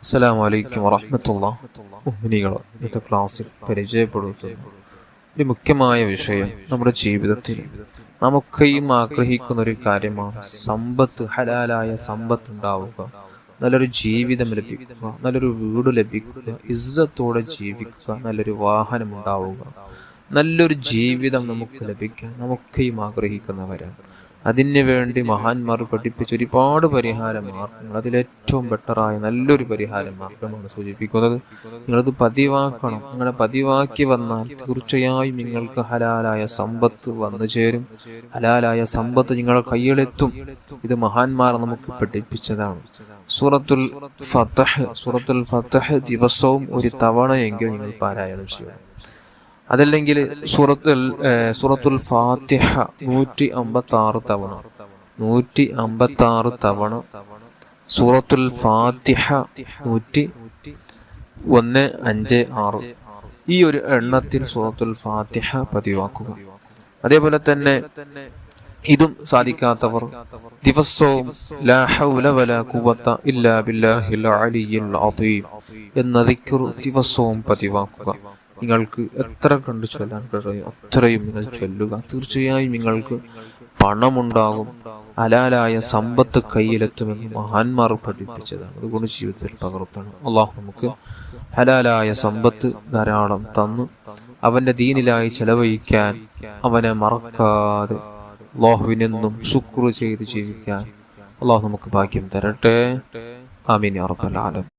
അസ്സലാമു അലൈക്കും വറഹ്മത്തുള്ളാഹി. മുഅ്മിനീങ്ങളെ, ഇന്നത്തെ ക്ലാസ്സിൽ പരിചയപ്പെടുത്തുന്ന ഒരു മുഖ്യമായ വിഷയം നമ്മുടെ ജീവിതത്തിൽ നമുക്കെയും ആഗ്രഹിക്കുന്ന ഒരു കാര്യമാണ് സമ്പത്ത്. ഹലാലായ സമ്പത്ത് ഉണ്ടാവുക, നല്ലൊരു ജീവിതം ലഭിക്കുക, നല്ലൊരു വീട് ലഭിക്കുക, ഇസ്സത്തോടെ ജീവിക്കുക, നല്ലൊരു വാഹനം ഉണ്ടാവുക, നല്ലൊരു ജീവിതം നമുക്ക് ലഭിക്കാൻ നമുക്കെയും ആഗ്രഹിക്കുന്നവരാണ്. അതിനു വേണ്ടി മഹാന്മാർ പഠിപ്പിച്ച ഒരുപാട് പരിഹാര മാർഗങ്ങൾ, അതിലേറ്റവും ബെറ്ററായ നല്ലൊരു പരിഹാര മാർഗമാണ് സൂചിപ്പിക്കുന്നത്. നിങ്ങളത് പതിവാക്കണം. അങ്ങനെ പതിവാക്കി വന്നാൽ തീർച്ചയായും നിങ്ങൾക്ക് ഹലാലായ സമ്പത്ത് വന്നു ചേരും. ഹലാലായ സമ്പത്ത് നിങ്ങളുടെ കയ്യിലെത്തും. ഇത് മഹാന്മാർ നമുക്ക് പഠിപ്പിച്ചതാണ്. സൂറത്തുൽ ഫത്ഹ് ദിവസവും ഒരു തവണയെങ്കിലും നിങ്ങൾ പാരായണം ചെയ്യണം. അതല്ലെങ്കിൽ സൂറത്തുൽ ഫാത്തിഹ 156 തവണ, 156 തവണ സൂറത്തുൽ ഫാത്തിഹ 156 ഈ ഒരു എണ്ണത്തിൽ സൂറത്തുൽ ഫാത്തിഹ പതിവാക്കുക. അതേപോലെ തന്നെ ഇതും സാധിക്കാത്തവർ ദിവസവും ലാ ഹൗല വലാ ഖുവത ഇല്ലാ ബില്ലാഹിൽ അലിയ്യിൽ അദീം എന്ന ദിക്ർ ദിവസവും പതിവാക്കുക. നിങ്ങൾക്ക് എത്ര കണ്ടു ചൊല്ലാൻ കഴിയും അത്രയും നിങ്ങൾ ചൊല്ലുക. തീർച്ചയായും നിങ്ങൾക്ക് പണമുണ്ടാകും, ഹലാലായ സമ്പത്ത് കയ്യിലെത്തുമെന്ന് മഹാന്മാർ പഠിപ്പിച്ചതാണ്. അതുകൊണ്ട് ജീവിതത്തിൽ പകർത്തണം. അള്ളാഹു നമുക്ക് ഹലാലായ സമ്പത്ത് ധാരാളം തന്നു അവന്റെ ദീനിലായി ചെലവഴിക്കാൻ, അവനെ മറക്കാതെ അള്ളാഹുവിനെന്നും ശുക്ർ ചെയ്ത് ജീവിക്കാൻ അള്ളാഹു നമുക്ക് ഭാഗ്യം തരട്ടെ. ആമീൻ യാ റബ്ബൽ ആലമീൻ.